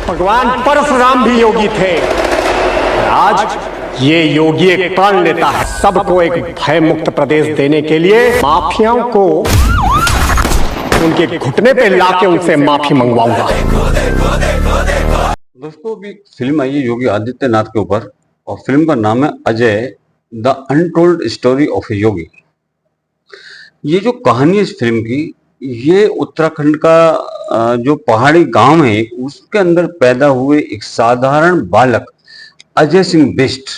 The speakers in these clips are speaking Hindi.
भगवान परशुराम भी योगी थे। आज ये योगी एक प्रण लेता है सबको एक भय मुक्त प्रदेश देने के लिए माफियाओं को उनके घुटने पे लाके उनसे माफी मंगवाऊंगा। दोस्तों, अभी फिल्म आई है योगी आदित्यनाथ के ऊपर और फिल्म का नाम है Ajay the untold story of a yogi. ये जो कहानी है इस फिल्म की, ये उत्तराखंड का जो पहाड़ी गांव है उसके अंदर पैदा हुए एक साधारण बालक अजय सिंह बिष्ट,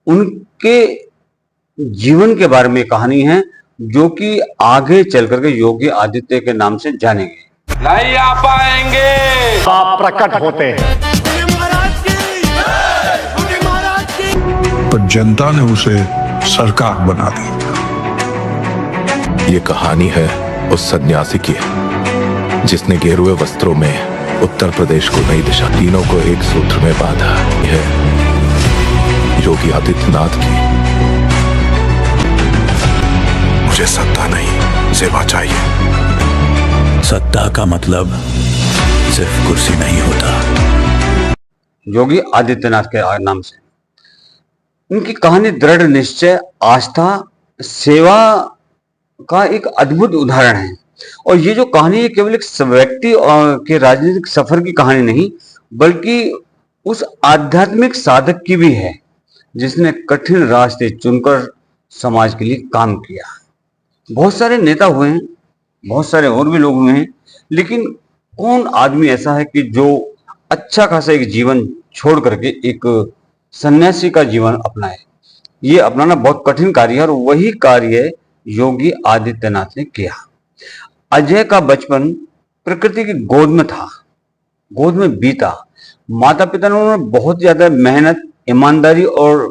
उनके जीवन के बारे में कहानी है जो कि आगे चल करके योगी आदित्य के नाम से जानेंगे। नहीं आ पाएंगे। आप प्रकट होते हैं पर जनता ने उसे सरकार बना दी। ये कहानी है उस सन्यासी की जिसने गेरुए वस्त्रों में उत्तर प्रदेश को नई दिशा, तीनों को एक सूत्र में बांधा। है योगी आदित्यनाथ की। मुझे सत्ता नहीं, सेवा चाहिए। सत्ता का मतलब सिर्फ कुर्सी नहीं होता। योगी आदित्यनाथ के नाम से उनकी कहानी दृढ़ निश्चय, आस्था, सेवा का एक अद्भुत उदाहरण है। और ये जो कहानी है केवल एक व्यक्ति के राजनीतिक सफर की कहानी नहीं, बल्कि उस आध्यात्मिक साधक की भी है जिसने कठिन रास्ते चुनकर समाज के लिए काम किया। बहुत सारे नेता हुए हैं, बहुत सारे और भी लोग हुए हैं, लेकिन कौन आदमी ऐसा है कि जो अच्छा खासा एक जीवन छोड़ करके एक सन्यासी का जीवन अपनाए। ये अपनाना बहुत कठिन कार्य है और वही कार्य योगी आदित्यनाथ ने किया। अजय का बचपन प्रकृति की गोद में था, गोद में बीता। माता पिता ने उन्होंने बहुत ज्यादा मेहनत, ईमानदारी और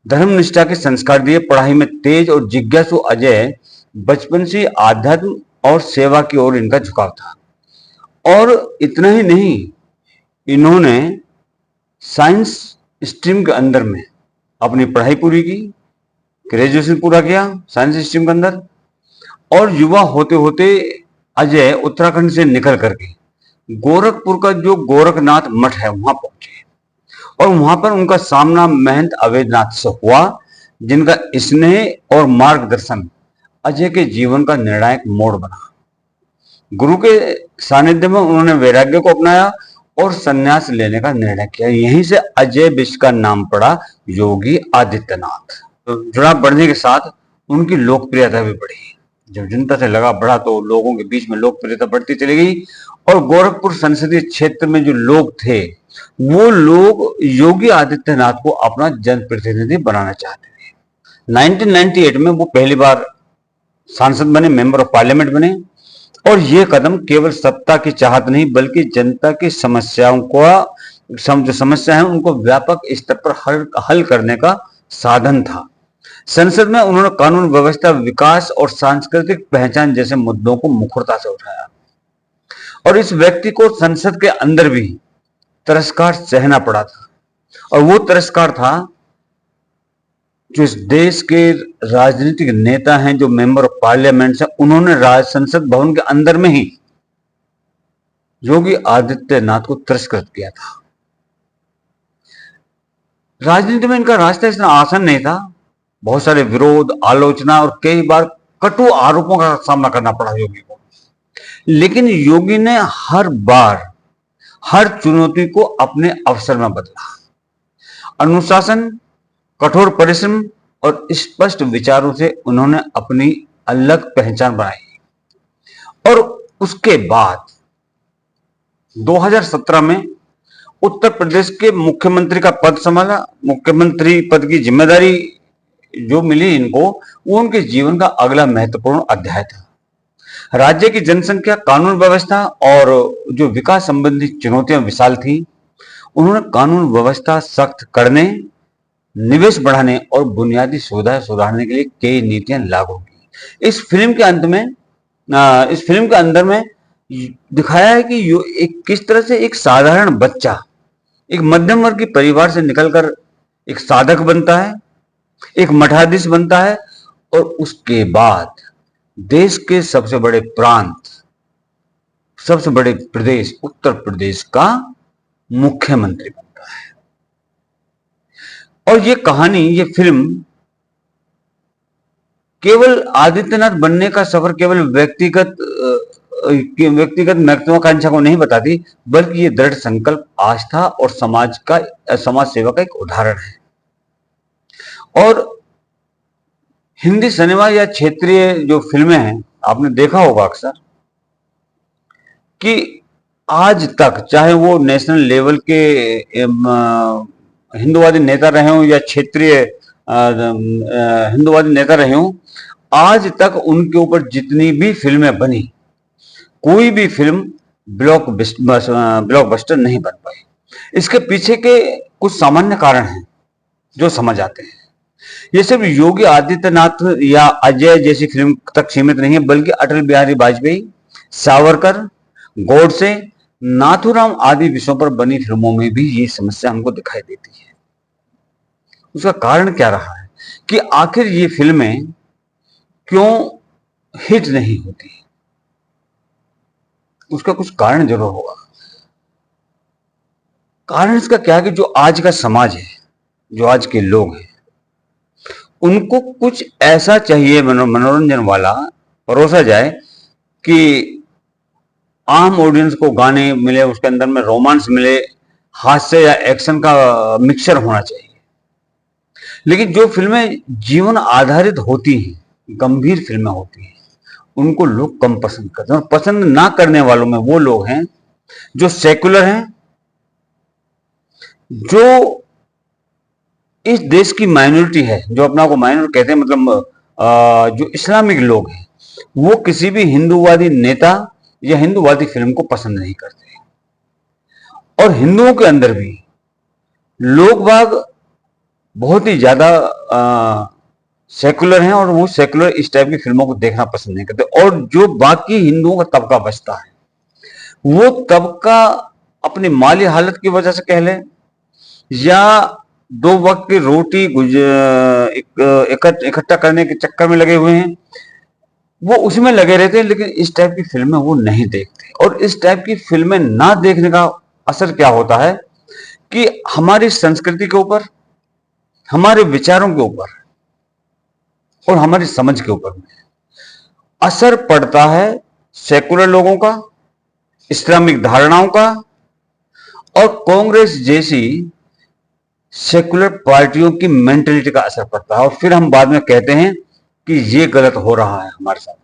धर्मनिष्ठा के संस्कार दिए। पढ़ाई में तेज और जिज्ञासु अजय बचपन से आध्यात्म और सेवा की ओर इनका झुकाव था। और इतना ही नहीं, इन्होंने साइंस स्ट्रीम के अंदर में अपनी पढ़ाई पूरी की, ग्रेजुएशन पूरा किया साइंस स्ट्रीम के अंदर। और युवा होते होते अजय उत्तराखंड से निकल करके गोरखपुर का जो गोरखनाथ मठ है वहां पहुंचे और वहां पर उनका सामना महंत अवैधनाथ से हुआ, जिनका स्नेह और मार्गदर्शन अजय के जीवन का निर्णायक मोड़ बना। गुरु के सानिध्य में उन्होंने वैराग्य को अपनाया और संन्यास लेने का निर्णय किया। यहीं से अजय बिष्ट का नाम पड़ा योगी आदित्यनाथ। तो जुड़ाव बढ़ने के साथ उनकी लोकप्रियता भी बढ़ी। जब जनता से लगाव बढ़ा तो लोगों के बीच में लोकप्रियता बढ़ती चली गई और गोरखपुर संसदीय क्षेत्र में जो लोग थे वो लोग योगी आदित्यनाथ को अपना जनप्रतिनिधि बनाना चाहते थे। 1998 में वो पहली बार सांसद बने, मेंबर ऑफ पार्लियामेंट बने। और ये कदम केवल सत्ता की चाहत नहीं बल्कि जनता की समस्याओं को जो समस्या है उनको व्यापक स्तर पर हल करने का साधन था। संसद में उन्होंने कानून व्यवस्था, विकास और सांस्कृतिक पहचान जैसे मुद्दों को मुखरता से उठाया। और इस व्यक्ति को संसद के अंदर भी तिरस्कार सहना पड़ा था। और वो तिरस्कार था जो इस देश के राजनीतिक नेता हैं, जो मेंबर ऑफ पार्लियामेंट से, उन्होंने संसद भवन के अंदर में ही योगी आदित्यनाथ को तिरस्कृत किया था। राजनीति में इनका रास्ता इतना आसान नहीं था। बहुत सारे विरोध, आलोचना और कई बार कटु आरोपों का सामना करना पड़ा योगी को। लेकिन योगी ने हर बार हर चुनौती को अपने अवसर में बदला। अनुशासन, कठोर परिश्रम और स्पष्ट विचारों से उन्होंने अपनी अलग पहचान बनाई। और उसके बाद 2017 में उत्तर प्रदेश के मुख्यमंत्री का पद संभाला। मुख्यमंत्री पद की जिम्मेदारी जो मिली इनको, वो उनके जीवन का अगला महत्वपूर्ण अध्याय था। राज्य की जनसंख्या, कानून व्यवस्था और जो विकास संबंधी चुनौतियां विशाल थी। उन्होंने कानून व्यवस्था सख्त करने, निवेश बढ़ाने और बुनियादी सुविधाएं सुधारने के लिए कई नीतियां लागू की। इस फिल्म के अंदर में दिखाया है कि किस तरह से एक साधारण बच्चा एक मध्यम वर्ग के परिवार से निकलकर एक साधक बनता है, एक मठाधीश बनता है और उसके बाद देश के सबसे बड़े प्रांत, सबसे बड़े प्रदेश उत्तर प्रदेश का मुख्यमंत्री बनता है। और ये कहानी, ये फिल्म केवल आदित्यनाथ बनने का सफर केवल व्यक्तिगत महत्वाकांक्षा को नहीं बताती, बल्कि ये दृढ़ संकल्प, आस्था और समाज सेवा का एक उदाहरण है। और हिंदी सिनेमा या क्षेत्रीय जो फिल्में हैं, आपने देखा होगा अक्सर कि आज तक, चाहे वो नेशनल लेवल के हिंदूवादी नेता रहे हों या क्षेत्रीय हिंदूवादी नेता रहे हों, आज तक उनके ऊपर जितनी भी फिल्में बनी, कोई भी फिल्म ब्लॉकबस्टर नहीं बन पाई। इसके पीछे के कुछ सामान्य कारण हैं जो समझ आते हैं। ये सिर्फ योगी आदित्यनाथ या अजय जैसी फिल्म तक सीमित नहीं है, बल्कि अटल बिहारी वाजपेयी, सावरकर, गोडसे, नाथूराम आदि विषयों पर बनी फिल्मों में भी ये समस्या हमको दिखाई देती है। उसका कारण क्या रहा है कि आखिर ये फिल्में क्यों हिट नहीं होती? उसका कुछ कारण जरूर होगा। कारण इसका क्या है कि जो आज का समाज है, जो आज के लोग हैं, उनको कुछ ऐसा चाहिए मनोरंजन वाला परोसा जाए कि आम ऑडियंस को गाने मिले, उसके अंदर में रोमांस मिले, हास्य या एक्शन का मिक्सचर होना चाहिए। लेकिन जो फिल्में जीवन आधारित होती हैं, गंभीर फिल्में होती हैं, उनको लोग कम पसंद करते हैं। और पसंद ना करने वालों में वो लोग हैं जो सेकुलर हैं, जो इस देश की माइनॉरिटी है, जो अपना को माइनॉरिटी कहते हैं, मतलब जो इस्लामिक लोग हैं, वो किसी भी हिंदूवादी नेता या हिंदूवादी फिल्म को पसंद नहीं करते। और हिंदुओं के अंदर भी लोग बाग बहुत ही ज्यादा सेकुलर हैं और वो सेकुलर इस टाइप की फिल्मों को देखना पसंद नहीं करते। और जो बाकी हिंदुओं का तबका बचता है, वो तबका अपनी माली हालत की वजह से कह ले या दो वक्त की रोटी इकट्ठा करने के चक्कर में लगे हुए हैं, वो उसमें लगे रहते हैं, लेकिन इस टाइप की फिल्में वो नहीं देखते। और इस टाइप की फिल्में ना देखने का असर क्या होता है कि हमारी संस्कृति के ऊपर, हमारे विचारों के ऊपर और हमारी समझ के ऊपर असर पड़ता है सेकुलर लोगों का, इस्लामिक धारणाओं का और कांग्रेस जैसी सेकुलर पार्टियों की मेंटलिटी का असर पड़ता है। और फिर हम बाद में कहते हैं कि ये गलत हो रहा है हमारे साथ।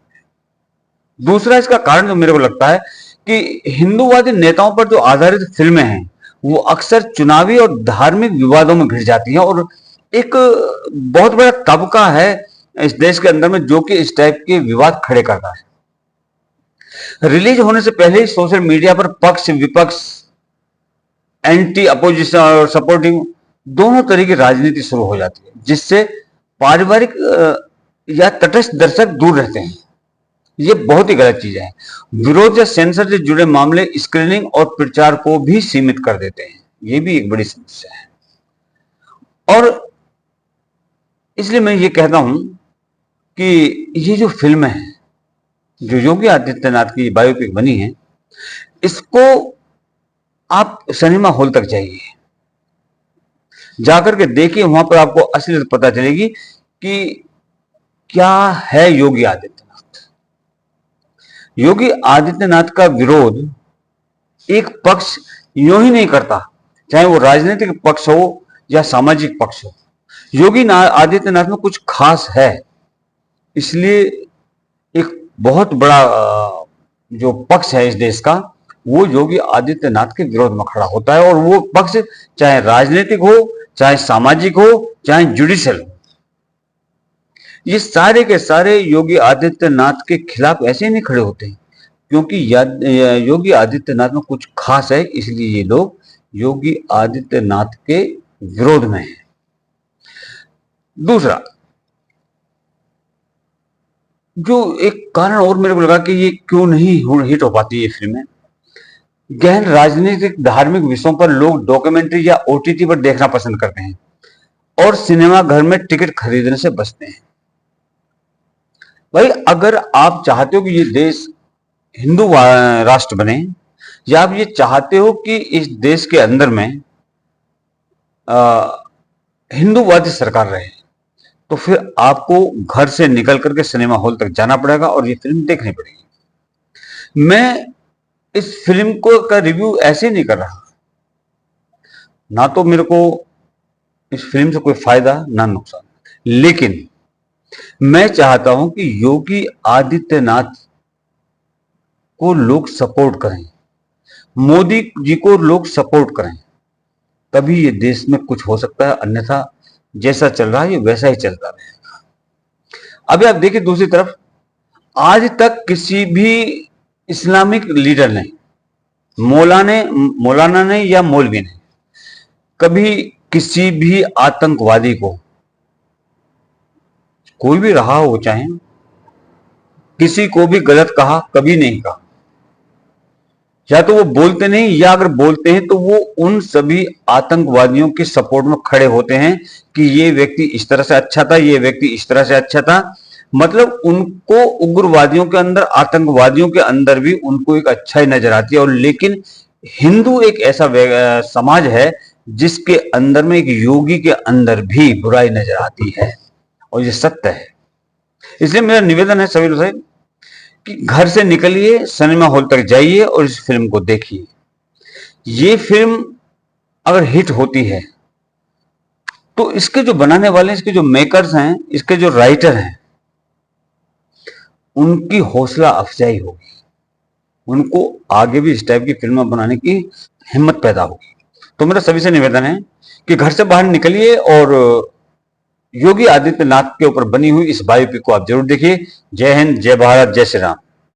दूसरा इसका कारण जो मेरे को लगता है कि हिंदूवादी नेताओं पर जो आधारित फिल्में हैं, वो अक्सर चुनावी और धार्मिक विवादों में घिर जाती हैं। और एक बहुत बड़ा तबका है इस देश के अंदर में जो कि इस टाइप के विवाद खड़े करता है। रिलीज होने से पहले ही सोशल मीडिया पर पक्ष विपक्ष, एंटी अपोजिशन और सपोर्टिंग दोनों तरह की राजनीति शुरू हो जाती है, जिससे पारिवारिक या तटस्थ दर्शक दूर रहते हैं। ये बहुत ही गलत चीज है। विरोध या सेंसर से जुड़े मामले स्क्रीनिंग और प्रचार को भी सीमित कर देते हैं। ये भी एक बड़ी समस्या है। और इसलिए मैं ये कहता हूं कि ये जो फिल्में हैं, जो योगी आदित्यनाथ की बायोपिक बनी है, इसको आप सिनेमा हॉल तक जाइए, जाकर के देखिए, वहां पर आपको असलियत पता चलेगी कि क्या है योगी आदित्यनाथ। योगी आदित्यनाथ का विरोध एक पक्ष यूं ही नहीं करता, चाहे वो राजनीतिक पक्ष हो या सामाजिक पक्ष हो। योगी आदित्यनाथ में कुछ खास है, इसलिए एक बहुत बड़ा जो पक्ष है इस देश का, वो योगी आदित्यनाथ के विरोध में खड़ा होता है। और वो पक्ष चाहे राजनीतिक हो, चाहे सामाजिक हो, चाहे जुडिशियल हो, ये सारे के सारे योगी आदित्यनाथ के खिलाफ ऐसे नहीं खड़े होते हैं क्योंकि योगी आदित्यनाथ में कुछ खास है, इसलिए ये लोग योगी आदित्यनाथ के विरोध में हैं। दूसरा जो एक कारण और मेरे को लगा कि ये क्यों नहीं हिट हो पाती ये फिल्में, गहन राजनीतिक धार्मिक विषयों पर लोग डॉक्यूमेंट्री या ओटीटी पर देखना पसंद करते हैं और सिनेमा घर में टिकट खरीदने से बचते हैं। भाई, अगर आप चाहते हो कि ये देश हिंदू राष्ट्र बने, या आप ये चाहते हो कि इस देश के अंदर में हिंदूवादी सरकार रहे, तो फिर आपको घर से निकल करके सिनेमा हॉल तक जाना पड़ेगा और ये फिल्म देखनी पड़ेगी। मैं इस फिल्म को का रिव्यू ऐसे नहीं कर रहा, ना तो मेरे को इस फिल्म से कोई फायदा ना नुकसान, लेकिन मैं चाहता हूं कि योगी आदित्यनाथ को लोग सपोर्ट करें, मोदी जी को लोग सपोर्ट करें, तभी ये देश में कुछ हो सकता है, अन्यथा जैसा चल रहा है ये वैसा ही चलता रहेगा। अभी आप देखिए दूसरी तरफ, आज तक किसी भी इस्लामिक लीडर ने, मौलाना ने या मौलवी ने कभी किसी भी आतंकवादी को, कोई भी रहा हो चाहे, किसी को भी गलत कहा कभी नहीं कहा। या तो वो बोलते नहीं, या अगर बोलते हैं तो वो उन सभी आतंकवादियों के सपोर्ट में खड़े होते हैं कि ये व्यक्ति इस तरह से अच्छा था, ये व्यक्ति इस तरह से अच्छा था। मतलब उनको उग्रवादियों के अंदर, आतंकवादियों के अंदर भी उनको एक अच्छाई नजर आती है। और लेकिन हिंदू एक ऐसा समाज है जिसके अंदर में, एक योगी के अंदर भी बुराई नजर आती है, और ये सत्य है। इसलिए मेरा निवेदन है सभी लोगों से कि घर से निकलिए, सिनेमा हॉल तक जाइए और इस फिल्म को देखिए। ये फिल्म अगर हिट होती है तो इसके जो बनाने वाले हैं, इसके जो मेकर्स हैं, इसके जो राइटर हैं, उनकी हौसला अफजाई होगी, उनको आगे भी इस टाइप की फिल्में बनाने की हिम्मत पैदा होगी। तो मेरा सभी से निवेदन है कि घर से बाहर निकलिए और योगी आदित्यनाथ के ऊपर बनी हुई इस बायोपिक को आप जरूर देखिए। जय हिंद, जय भारत, जय श्री राम।